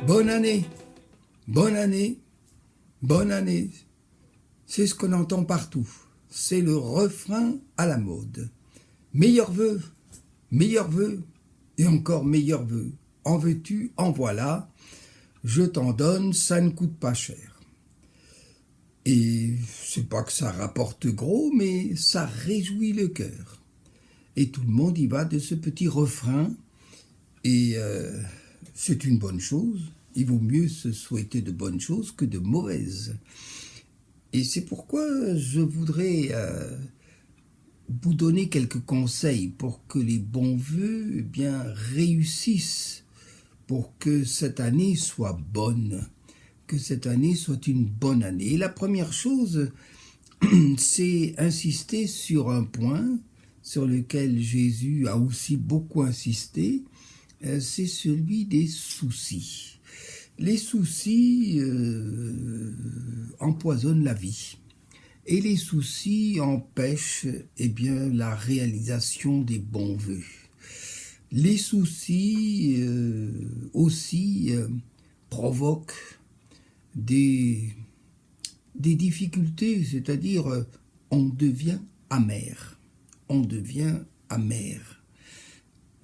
Bonne année, bonne année, bonne année. C'est ce qu'on entend partout. C'est le refrain à la mode. Meilleurs vœux et encore meilleurs vœux. En veux-tu, en voilà. Je t'en donne, ça ne coûte pas cher. Et c'est pas que ça rapporte gros, mais ça réjouit le cœur. Et tout le monde y va de ce petit refrain. Et c'est une bonne chose. Il vaut mieux se souhaiter de bonnes choses que de mauvaises. Et c'est pourquoi je voudrais vous donner quelques conseils pour que les bons vœux réussissent, pour que cette année soit bonne, que cette année soit une bonne année. Et la première chose, c'est insister sur un point sur lequel Jésus a aussi beaucoup insisté, c'est celui des soucis. Les soucis empoisonnent la vie. Et les soucis empêchent la réalisation des bons vœux. Les soucis aussi provoquent des difficultés, c'est-à-dire on devient amer. On devient amer.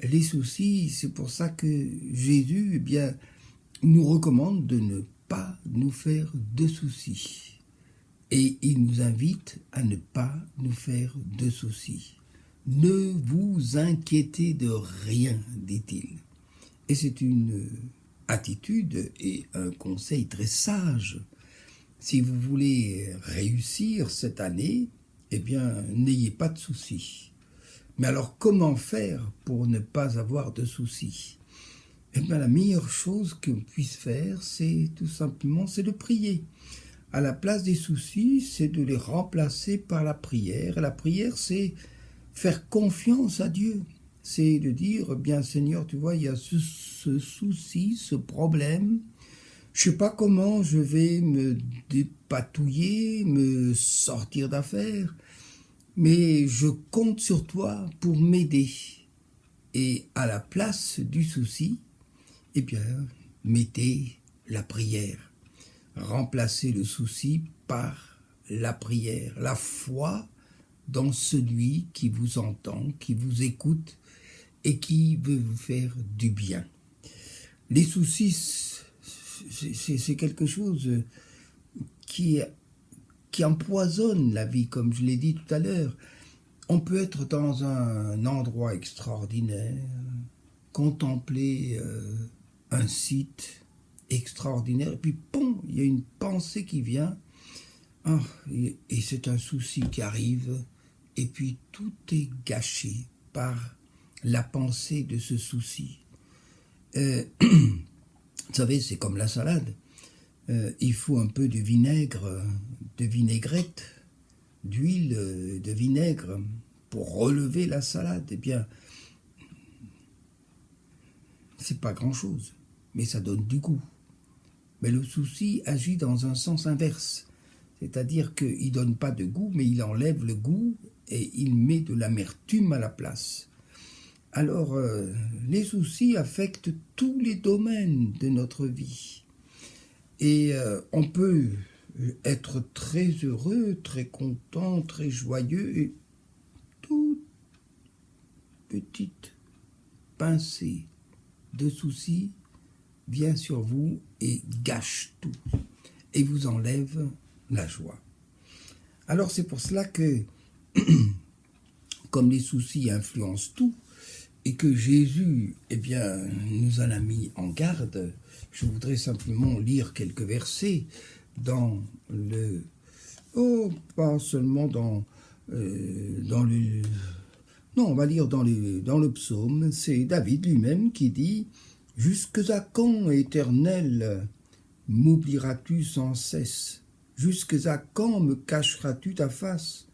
Les soucis, c'est pour ça que Jésus nous recommande de ne pas nous faire de soucis. Et il nous invite à ne pas nous faire de soucis. Ne vous inquiétez de rien, dit-il. Et c'est une attitude et un conseil très sage. Si vous voulez réussir cette année, n'ayez pas de soucis. Mais alors, comment faire pour ne pas avoir de soucis ? La meilleure chose qu'on puisse faire, c'est tout simplement, c'est de prier. À la place des soucis, c'est de les remplacer par la prière. Et la prière, c'est faire confiance à Dieu. C'est de dire, Seigneur, tu vois, il y a ce souci, ce problème. Je ne sais pas comment je vais me dépatouiller, me sortir d'affaires, mais je compte sur toi pour m'aider. Et à la place du souci, mettez la prière. Remplacez le souci par la prière, la foi dans celui qui vous entend, qui vous écoute et qui veut vous faire du bien. Les soucis, c'est quelque chose qui empoisonne la vie, comme je l'ai dit tout à l'heure. On peut être dans un endroit extraordinaire, contempler un site extraordinaire, et puis il y a une pensée qui vient, et c'est un souci qui arrive, et puis tout est gâché par la pensée de ce souci. Vous savez, c'est comme la salade. Il faut un peu de vinaigre, de vinaigrette, d'huile, de vinaigre pour relever la salade. C'est pas grand-chose, mais ça donne du goût. Mais le souci agit dans un sens inverse, c'est-à-dire qu'il ne donne pas de goût, mais il enlève le goût et il met de l'amertume à la place. Alors, les soucis affectent tous les domaines de notre vie. Et on peut être très heureux, très content, très joyeux, et toute petite pincée de soucis vient sur vous et gâche tout, et vous enlève la joie. Alors c'est pour cela que, comme les soucis influencent tout, et que Jésus, nous en a mis en garde, je voudrais simplement lire quelques versets dans le... pas seulement dans le... Non, on va lire dans le psaume, c'est David lui-même qui dit « Jusque à quand, Éternel, m'oublieras-tu sans cesse? Jusque à quand me cacheras-tu ta face?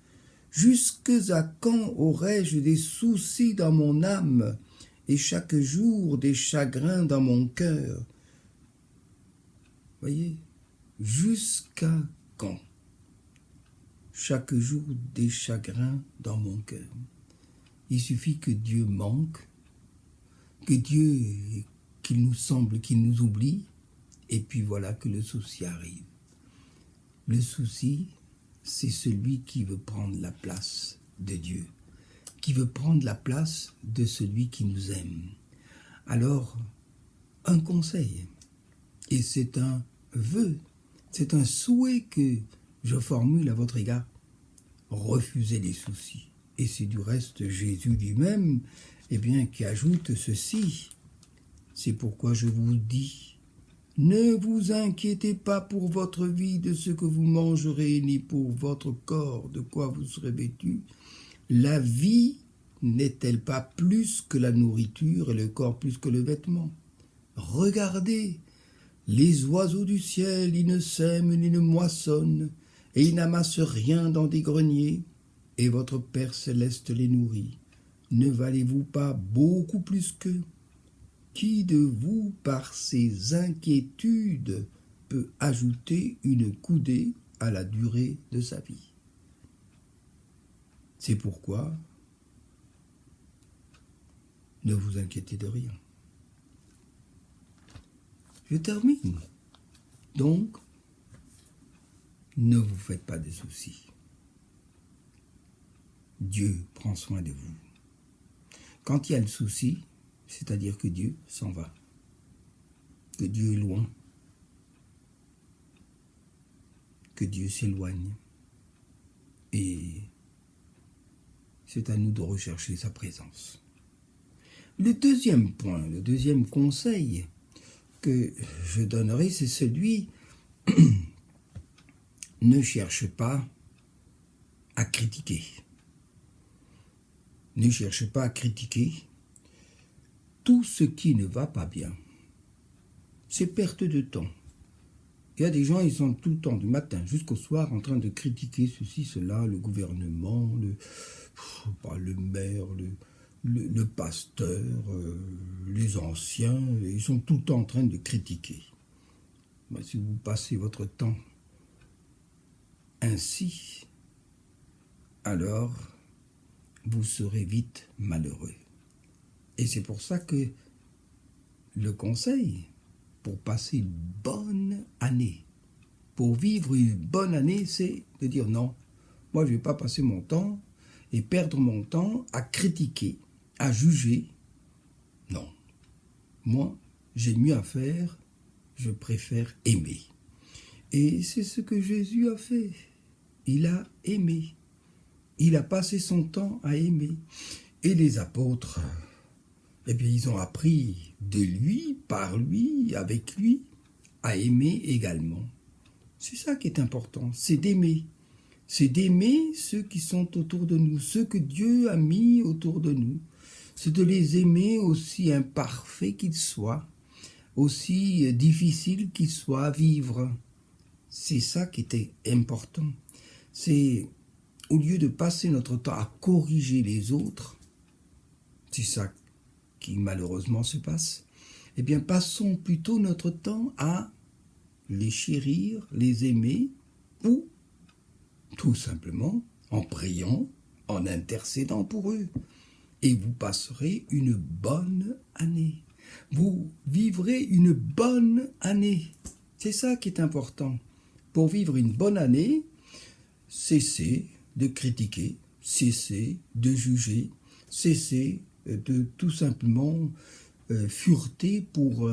Jusque à quand aurai-je des soucis dans mon âme et chaque jour des chagrins dans mon cœur ?» Voyez, jusqu'à quand? Chaque jour des chagrins dans mon cœur. Il suffit que Dieu manque, que Dieu, qu'il nous semble qu'il nous oublie, Et puis voilà que le souci arrive. Le souci, c'est celui qui veut prendre la place de Dieu, qui veut prendre la place de celui qui nous aime. Alors, un conseil, et c'est un vœu, c'est un souhait que je formule à votre égard. Refusez les soucis. Et c'est du reste Jésus lui-même qui ajoute ceci. C'est pourquoi je vous dis, ne vous inquiétez pas pour votre vie de ce que vous mangerez, ni pour votre corps de quoi vous serez vêtus. La vie n'est-elle pas plus que la nourriture et le corps plus que le vêtement? Regardez, les oiseaux du ciel, ils ne sèment ni ne moissonnent, et ils n'amassent rien dans des greniers, et votre Père céleste les nourrit. Ne valez-vous pas beaucoup plus qu'eux? Qui de vous, par ses inquiétudes, peut ajouter une coudée à la durée de sa vie? C'est pourquoi ne vous inquiétez de rien. Je termine. Donc, ne vous faites pas de soucis. Dieu prend soin de vous. Quand il y a le souci, c'est-à-dire que Dieu s'en va, que Dieu est loin, que Dieu s'éloigne. Et c'est à nous de rechercher sa présence. Le deuxième point, le deuxième conseil que je donnerai, c'est celui ne cherche pas à critiquer. Ne cherche pas à critiquer tout ce qui ne va pas bien. C'est perte de temps. Il y a des gens, ils sont tout le temps, du matin jusqu'au soir, en train de critiquer ceci, cela, le gouvernement, le maire, le pasteur, les anciens, ils sont tout le temps en train de critiquer. Mais si vous passez votre temps ainsi, alors vous serez vite malheureux. Et c'est pour ça que le conseil, pour passer une bonne année, pour vivre une bonne année, c'est de dire non, moi je ne vais pas passer mon temps et perdre mon temps à critiquer, à juger. Non. Moi, j'ai mieux à faire, je préfère aimer. Et c'est ce que Jésus a fait. Il a aimé. Il a passé son temps à aimer. Et les apôtres, ils ont appris de lui, par lui, avec lui, à aimer également. C'est ça qui est important, c'est d'aimer. C'est d'aimer ceux qui sont autour de nous, ceux que Dieu a mis autour de nous. C'est de les aimer aussi imparfaits qu'ils soient, aussi difficiles qu'ils soient à vivre. C'est ça qui était important. C'est, au lieu de passer notre temps à corriger les autres, c'est ça qui malheureusement se passe, passons plutôt notre temps à les chérir, les aimer, ou tout simplement en priant, en intercédant pour eux. Et vous passerez une bonne année. Vous vivrez une bonne année. C'est ça qui est important. Pour vivre une bonne année, cessez de critiquer, cessez de juger, cessez de tout simplement fureter pour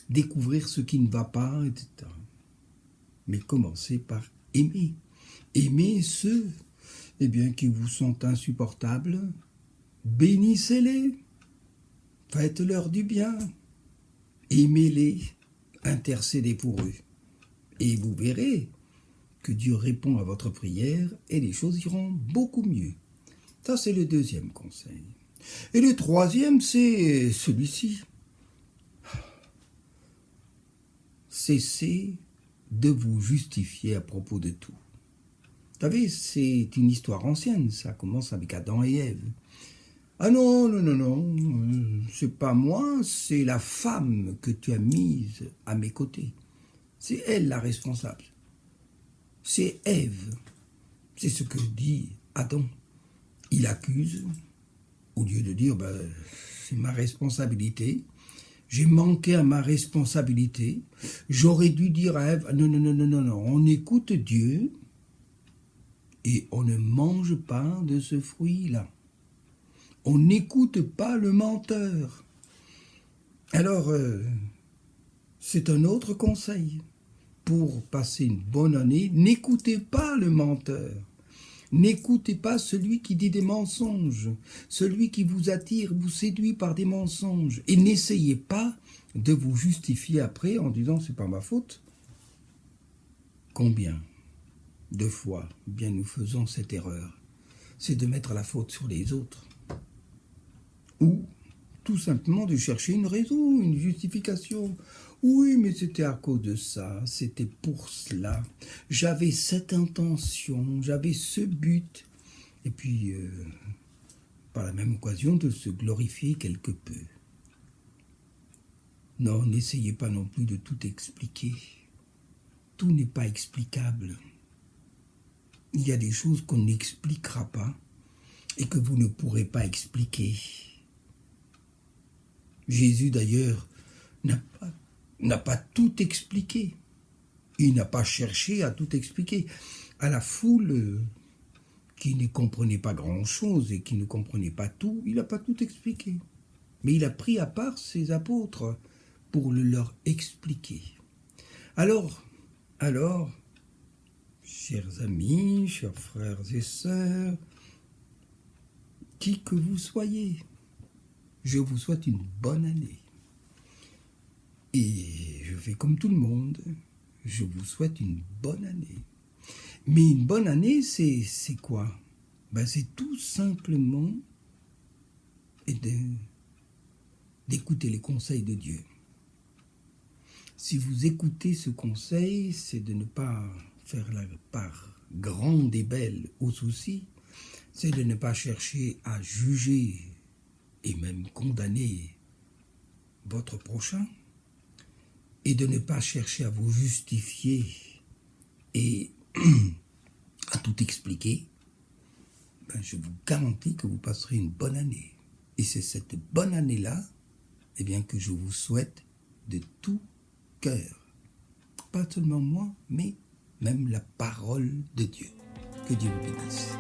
découvrir ce qui ne va pas, etc. Mais commencez par aimer. Aimez ceux qui vous sont insupportables. Bénissez-les. Faites-leur du bien. Aimez-les. Intercédez pour eux. Et vous verrez que Dieu répond à votre prière et les choses iront beaucoup mieux. Ça, c'est le deuxième conseil. Et le troisième, c'est celui-ci. Cessez de vous justifier à propos de tout. Vous savez, c'est une histoire ancienne, ça commence avec Adam et Ève. Ah non, c'est pas moi, c'est la femme que tu as mise à mes côtés. C'est elle la responsable. C'est Ève. C'est ce que dit Adam. Il accuse, au lieu de dire, c'est ma responsabilité, j'ai manqué à ma responsabilité. J'aurais dû dire à Ève, non, non, non, non, non, non, on écoute Dieu et on ne mange pas de ce fruit-là. On n'écoute pas le menteur. Alors, c'est un autre conseil. Pour passer une bonne année, n'écoutez pas le menteur. N'écoutez pas celui qui dit des mensonges, celui qui vous attire, vous séduit par des mensonges. Et n'essayez pas de vous justifier après en disant c'est pas ma faute. Combien de fois bien nous faisons cette erreur? C'est de mettre la faute sur les autres. Ou tout simplement de chercher une raison, une justification. Oui, mais c'était à cause de ça, c'était pour cela. J'avais cette intention, j'avais ce but. Et puis, par la même occasion, de se glorifier quelque peu. Non, n'essayez pas non plus de tout expliquer. Tout n'est pas explicable. Il y a des choses qu'on n'expliquera pas et que vous ne pourrez pas expliquer. Jésus, d'ailleurs, n'a pas tout expliqué. Il n'a pas cherché à tout expliquer. À la foule qui ne comprenait pas grand-chose et qui ne comprenait pas tout, il n'a pas tout expliqué. Mais il a pris à part ses apôtres pour le leur expliquer. Alors, chers amis, chers frères et sœurs, qui que vous soyez, je vous souhaite une bonne année. Et je fais comme tout le monde, je vous souhaite une bonne année. Mais une bonne année, c'est quoi? C'est tout simplement d'écouter les conseils de Dieu. Si vous écoutez ce conseil, c'est de ne pas faire la part grande et belle aux soucis, c'est de ne pas chercher à juger et même condamner votre prochain, et de ne pas chercher à vous justifier et à tout expliquer. Je vous garantis que vous passerez une bonne année. Et c'est cette bonne année-là que je vous souhaite de tout cœur. Pas seulement moi, mais même la parole de Dieu. Que Dieu vous bénisse.